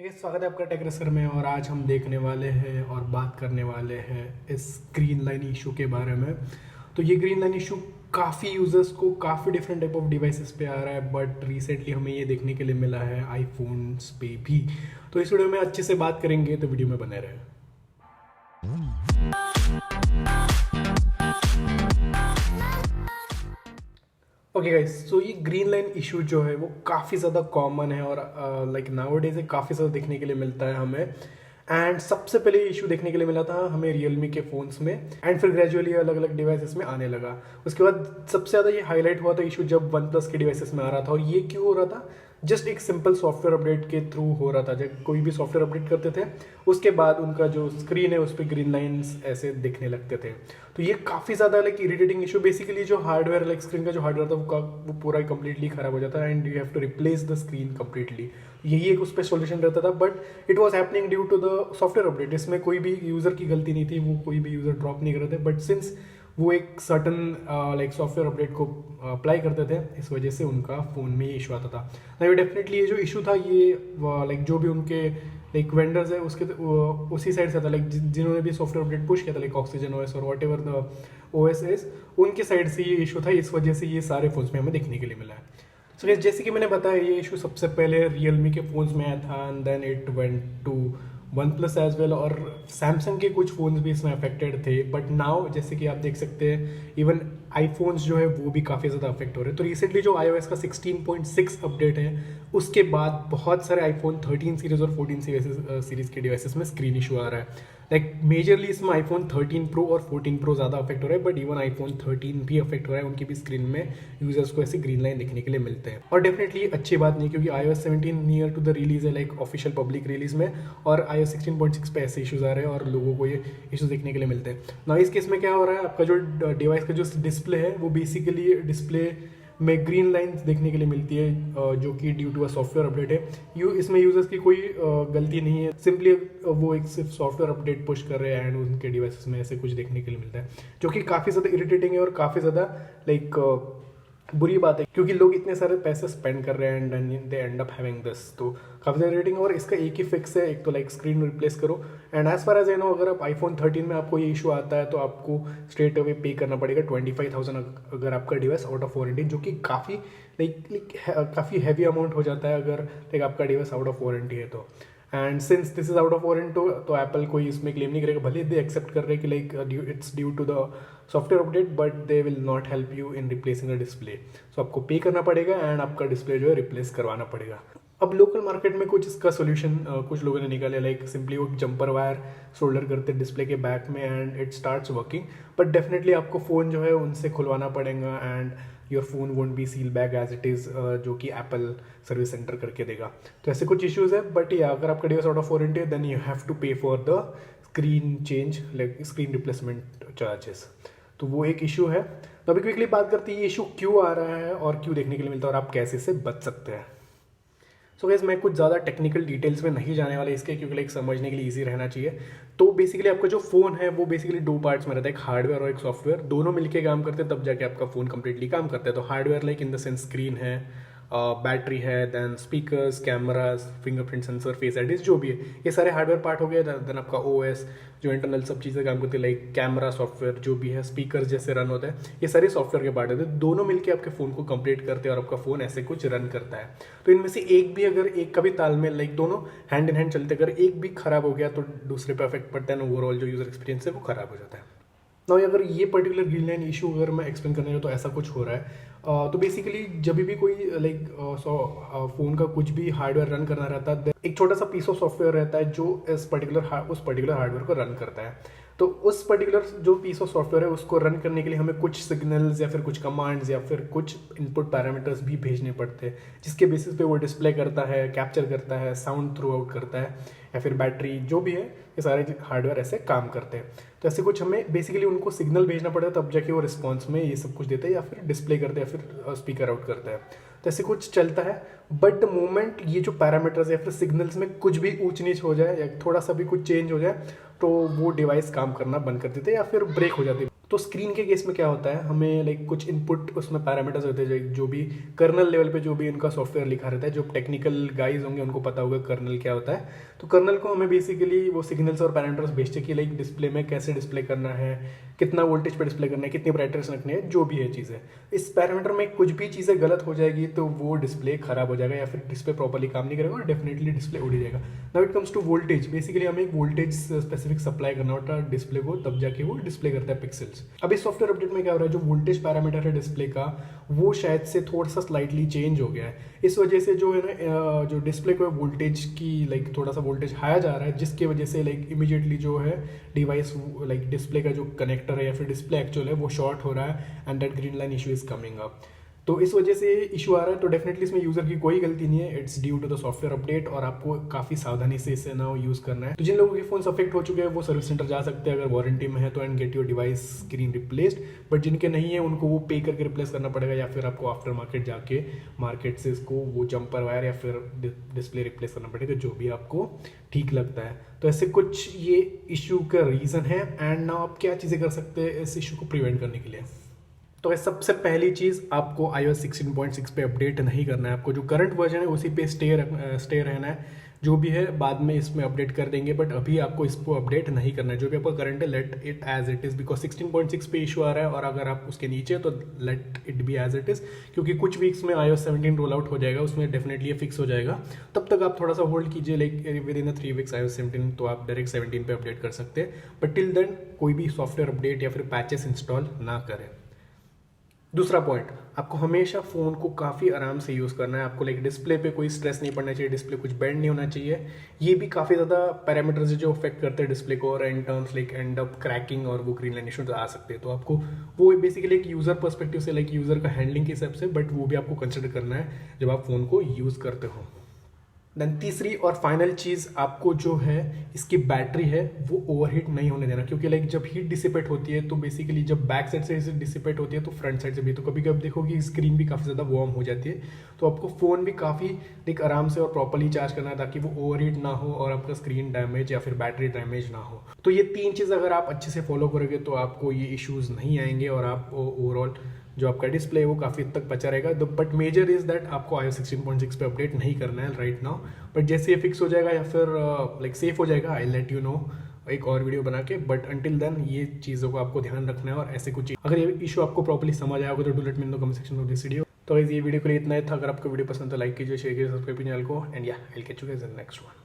स्वागत है आपका टेक रेसर में। और आज हम देखने वाले हैं और बात करने वाले हैं इस ग्रीन लाइन इशू के बारे में। तो ये ग्रीन लाइन इशू काफ़ी यूज़र्स को काफ़ी डिफरेंट टाइप ऑफ डिवाइसेस पे आ रहा है, बट रिसेंटली हमें ये देखने के लिए मिला है आईफोन्स पे भी। तो इस वीडियो में अच्छे से बात करेंगे, तो वीडियो में बने रहें। ओके गाइस, सो ये ग्रीन लाइन इशू जो है वो काफ़ी ज़्यादा कॉमन है और लाइक नाउ डेज काफ़ी ज़्यादा देखने के लिए मिलता है हमें। एंड सबसे पहले ये इशू देखने के लिए मिला था हमें रियलमी के फ़ोन्स में, एंड फिर ग्रेजुअली अलग अलग डिवाइसेस में आने लगा। उसके बाद सबसे ज़्यादा ये हाईलाइट हुआ था इशू जब वन प्लस के डिवाइसेस में आ रहा था। और ये क्यों हो रहा था? जस्ट एक सिंपल सॉफ्टवेयर अपडेट के थ्रू हो रहा था। जब कोई भी सॉफ्टवेयर अपडेट करते थे उसके बाद उनका जो स्क्रीन है उस पर ग्रीन लाइंस ऐसे दिखने लगते थे। तो ये काफ़ी ज़्यादा लाइक इरिटेटिंग इशू। बेसिकली जो हार्डवेयर लाइक स्क्रीन का जो हार्डवेयर था वो पूरा कम्प्लीटली खराब हो जाता है and you have to replace the screen completely. यही एक उस पर सोल्यूशन रहता था, but it was happening due to the software update. इसमें कोई भी यूज़र की गलती नहीं थी, वो कोई भी यूज़र ड्रॉप नहीं कर रहे थे, बट सिंस वो एक सर्टन लाइक सॉफ्टवेयर अपडेट को अप्लाई करते थे, इस वजह से उनका फ़ोन में ये इशू आता था। ये डेफिनेटली ये जो इशू था ये लाइक जो भी उनके लाइक वेंडर्स है उसके उसी साइड से था। लाइक जिन्होंने भी सॉफ्टवेयर अपडेट पुश किया था लाइक ऑक्सीजन ओएस और what ever the OS is, उनके साइड से ये इशू था। इस वजह से ये सारे फोन्स में हमें देखने के लिए मिला है। सो जैसे कि मैंने बताया, ये इशू सबसे पहले रियलमी के फ़ोन्स में आया था and then it went to OnePlus as well, और सैमसंग के कुछ फ़ोन्स भी इसमें अफेक्टेड थे। बट नाउ जैसे कि आप देख सकते हैं इवन आईफोन्स जो है वो भी काफ़ी ज़्यादा अफेक्ट हो रहे हैं। तो रिसेंटली जो iOS का 16.6 अपडेट है उसके बाद बहुत सारे आईफोन 13 सीरीज़ और 14 सीरीज़ के डिवाइसेस में स्क्रीन इशू आ रहा है। लाइक मेजरली इसमें आईफोन 13 प्रो और 14 प्रो ज़्यादा अफेक्ट हो रहा है, बट इवन आईफोन 13 भी अफेक्ट हो रहा है। उनकी भी स्क्रीन में यूजर्स को ऐसे ग्रीन लाइन दिखने के लिए मिलते हैं। और डेफिनेटली अच्छी बात नहीं, क्योंकि iOS 17 near to the release है लाइक ऑफिशियल पब्लिक रिलीज में, और iOS 16.6 पे ऐसे इशूज़ आ रहे हैं और लोगों को ये इशूज़ देखने के लिए मिलते हैं ना। इस केस में क्या हो रहा है, आपका जो डिवाइस का जो डिस्प्ले है वो बेसिकली डिस्प्ले में ग्रीन लाइंस देखने के लिए मिलती है, जो कि due to a software update है। इसमें यूजर्स की कोई गलती नहीं है, सिंपली वो एक सिर्फ सॉफ्टवेयर अपडेट पुश कर रहे हैं एंड उनके डिवाइसेस में ऐसे कुछ देखने के लिए मिलता है, जो कि काफ़ी ज़्यादा इरिटेटिंग है और काफ़ी ज़्यादा लाइक बुरी बात है, क्योंकि लोग इतने सारे पैसे स्पेंड कर रहे हैं and they and up having this. तो काफ़ी ज़्यादा रेटिंग। और इसका एक ही फिक्स है, एक तो लाइक स्क्रीन रिप्लेस करो। And as far as I know, अगर आप आईफोन 13 में आपको ये इशू आता है तो आपको स्ट्रेट अवे पे करना पड़ेगा 25,000 अगर आपका डिवाइस आउट ऑफ वारंटी, जो कि काफ़ी काफ़ी हैवी अमाउंट हो जाता है अगर लाइक आपका डिवाइस आउट ऑफ वारंटी है तो। And since this is out of warranty तो एप्पल कोई इसमें क्लेम नहीं करेगा, भले दे एक्सेप्ट कर रहे हैं कि like it's due to the software update, but they will not help you in replacing the display. So आपको पे करना पड़ेगा एंड आपका डिस्प्ले जो है रिप्लेस करवाना पड़ेगा। अब लोकल मार्केट में कुछ इसका सोल्यूशन कुछ लोगों ने निकाले, लाइक सिंपली वो जंपर वायर सोल्डर करते डिस्प्ले के बैक में and it starts working. But definitely आपको फ़ोन जो है उनसे खुलवाना पड़ेगा and your phone won't be seal back as it is, जो कि एप्पल सर्विस सेंटर करके देगा। तो ऐसे कुछ इश्यूज़ है, बट या अगर आपका डिवाइस आउट ऑफ वारंटी है देन यू हैव टू पे for the screen change like screen replacement charges. तो वो एक इशू है। तो अभी क्विकली बात करते हैं ये इशू क्यों आ रहा है और क्यों देखने के लिए मिलता है और आप कैसे इससे बच सकते हैं। सो गाइस, मैं कुछ ज़्यादा टेक्निकल डिटेल्स में नहीं जाने वाला इसके, क्योंकि लाइक समझने के लिए इजी रहना चाहिए। तो बेसिकली आपका जो फ़ोन है वो बेसिकली दो पार्ट्स में रहता है, एक हार्डवेयर और एक सॉफ्टवेयर। दोनों मिलके काम करते हैं तब जाके आपका फ़ोन कंप्लीटली काम करता है। तो hardware like in the sense screen है, बैटरी है, then speakers, cameras, fingerprint sensor, face IDs, जो भी है ये सारे हार्डवेयर पार्ट हो गए। देन आपका ओएस जो इंटरनल सब चीज़ें काम करती है, लाइक कैमरा सॉफ्टवेयर जो भी है, स्पीकर जैसे रन होता है, ये सारे सॉफ्टवेयर के पार्ट होते हैं। दोनों मिलकर आपके फ़ोन को कंप्लीट करते हैं और आपका फ़ोन ऐसे कुछ रन करता है। तो इनमें से एक भी अगर एक का भी तालमेल लाइक दोनों हैंड इन हैंड चलते, अगर एक भी खराब हो गया तो दूसरे पे अफेक्ट पड़ता है ना, ओवरऑल जो यूज़र एक्सपीरियंस है वो खराब हो जाता है। ना अगर ये पर्टिकुलर ग्रीन लाइन इशू अगर मैं एक्सप्लेन करने तो ऐसा कुछ हो रहा है। तो बेसिकली जब भी कोई लाइक फ़ोन का कुछ भी हार्डवेयर रन करना रहता है, एक छोटा सा पीस ऑफ सॉफ्टवेयर रहता है जो उस पर्टिकुलर हार्डवेयर को रन करता है। तो उस पर्टिकुलर जो पीस ऑफ सॉफ्टवेयर है उसको रन करने के लिए हमें कुछ सिग्नल्स या फिर कुछ कमांड्स या फिर कुछ इनपुट पैरामीटर्स भी भेजने पड़ते हैं, जिसके बेसिस पे वो डिस्प्ले करता है, कैप्चर करता है, साउंड थ्रू आउट करता है, या फिर बैटरी जो भी है, ये सारे हार्डवेयर ऐसे काम करते हैं। तो ऐसे कुछ हमें बेसिकली उनको सिग्नल भेजना पड़ता है, तब जाके वो रिस्पॉन्स में ये सब कुछ देते हैं या फिर डिस्प्ले करते हैं या फिर स्पीकर आउट करता है। तो ऐसे कुछ चलता है। बट द मोमेंट ये जो पैरामीटर्स या फिर सिग्नल्स में कुछ भी ऊंच नीच हो जाए या थोड़ा सा भी कुछ चेंज हो जाए तो वो डिवाइस काम करना बंद कर देते हैं या फिर ब्रेक हो जाती है। तो स्क्रीन के केस में क्या होता है, हमें लाइक कुछ इनपुट उसमें पैरामीटर्स होते हैं जो भी कर्नल लेवल पे जो भी उनका सॉफ्टवेयर लिखा रहता है, जो टेक्निकल गाइज होंगे उनको पता होगा कर्नल क्या होता है। तो कर्नल को हमें बेसिकली वो सिग्नल्स और पैरामीटर्स भेजते हैं कि लाइक डिस्प्ले में कैसे डिस्प्ले करना है, कितना वोल्टेज पे डिस्प्ले करना है, कितनी ब्राइटनेस रखनी है, जो भी है चीज़ें। इस पैरामीटर में कुछ भी चीज़ें गलत हो जाएगी तो वो डिस्प्ले खराब हो जाएगा या फिर डिस्प्ले प्रॉपर्ली काम नहीं करेगा और डेफिनेटली डिस्प्ले उड़ जाएगा। Now it comes to voltage, basically हमें एक वोल्टेज स्पेसिफिक सप्लाई करना होता है डिस्प्ले को, तब जाके वो डिस्प्ले करता है पिक्सल्स। अब इस सॉफ्टवेयर अपडेट में क्या हो रहा है, जो वोल्टेज पैरामीटर है डिस्प्ले का वो शायद से थोड़ा सा स्लाइटली चेंज हो गया है। इस वजह से जो है ना जो डिस्प्ले को वोल्टेज की लाइक थोड़ा सा वोल्टेज हाया जा रहा है, जिसकी वजह से लाइक इमीडिएटली जो है डिवाइस लाइक डिस्प्ले का जो कनेक्टर है या फिर डिस्प्ले एक्चुअल है वो शॉर्ट हो रहा है and that green line issue is coming up. तो इस वजह से इशू आ रहा है। तो डेफिनेटली इसमें यूजर की कोई गलती नहीं है, it's due to the software update और आपको काफ़ी सावधानी से इसे ना यूज़ करना है। तो जिन लोगों के फोन अफेक्ट हो चुके हैं वो सर्विस सेंटर जा सकते हैं अगर वारंटी में है तो, and get your device screen replaced. But जिनके नहीं है उनको वो पे करके रिप्लेस करना पड़ेगा या फिर आपको आफ्टर मार्केट जाके मार्केट से इसको वो जंपर वायर या फिर डिस्प्ले रिप्लेस करना पड़ेगा, जो भी आपको ठीक लगता है। तो ऐसे कुछ ये इशू का रीज़न है एंड ना आप क्या चीज़ें कर सकते हैं इस इशू को प्रिवेंट करने के लिए। तो सबसे पहली चीज़, आपको iOS 16.6 पे अपडेट नहीं करना है। आपको जो करंट वर्जन है उसी पे स्टे रहना है। जो भी है बाद में इसमें अपडेट कर देंगे, बट अभी आपको इसको अपडेट नहीं करना है। जो भी आपका करंट है let it as it is, because 16.6 पे इशू आ रहा है और अगर आप उसके नीचे तो let it be as it is, क्योंकि कुछ वीक्स में iOS 17 रोल आउट हो जाएगा, उसमें डेफिनेटली ये फिक्स हो जाएगा। तब तक आप थोड़ा सा होल्ड कीजिए, like with in 3 weeks iOS 17 तो आप डायरेक्ट 17 पे अपडेट कर सकते हैं। बट टिल देन कोई भी सॉफ्टवेयर अपडेट या फिर पैचेस इंस्टॉल ना करें। दूसरा पॉइंट, आपको हमेशा फ़ोन को काफ़ी आराम से यूज़ करना है। आपको लाइक डिस्प्ले पे कोई स्ट्रेस नहीं पड़ना चाहिए, डिस्प्ले कुछ बेंड नहीं होना चाहिए। ये भी काफ़ी ज़्यादा पैरामीटर्स जो अफेक्ट करते हैं डिस्प्ले को, और in terms like and up cracking और वो ग्रीन लाइन इशू आ सकते हैं। तो आपको वो बेसिकली एक यूज़र पर्सपेक्टिव से, लाइक यूज़र का हैंडलिंग के हिसाब से, बट वो भी आपको कंसिडर करना है जब आप फ़ोन को यूज़ करते हो। देन तीसरी और फाइनल चीज़, आपको जो है इसकी बैटरी है वो ओवरहीट नहीं होने देना, क्योंकि लाइक जब हीट डिसिपेट होती है तो बेसिकली जब बैक साइड से डिसिपेट होती है तो फ्रंट साइड से भी, तो कभी कभी देखोगे स्क्रीन भी काफ़ी ज़्यादा वार्म हो जाती है। तो आपको फ़ोन भी काफ़ी लाइक आराम से और प्रॉपर्ली चार्ज करना है ताकि वो ओवरहीट ना हो और आपका स्क्रीन डैमेज या फिर बैटरी डैमेज ना हो। तो ये 3 चीज़ अगर आप अच्छे से फॉलो करोगे तो आपको ये इश्यूज़ नहीं आएंगे और आप ओवरऑल जो आपका डिस्प्ले है वो काफ़ी हद तक बचा रहेगा। बट मेजर इज़ दैट आपको iOS 16.6 पे अपडेट नहीं करना है राइट नाउ। बट जैसे ये फिक्स हो जाएगा या फिर लाइक सेफ हो जाएगा, आई लेट यू नो एक और वीडियो बना के। बट अंटिल देन ये चीज़ों को आपको ध्यान रखना है। और ऐसे कुछ अगर ये इशू आपको प्रॉपर्ली समझ आया होगा तो do let me know comment section of this video. तो गाइस ये वीडियो के लिए इतना ही था। अगर आपको वीडियो पसंद तो लाइक कीजिए, शेयर कीजिए, सब्सक्राइब कीजिए चैनल को, एंड या I will catch you guys in next one.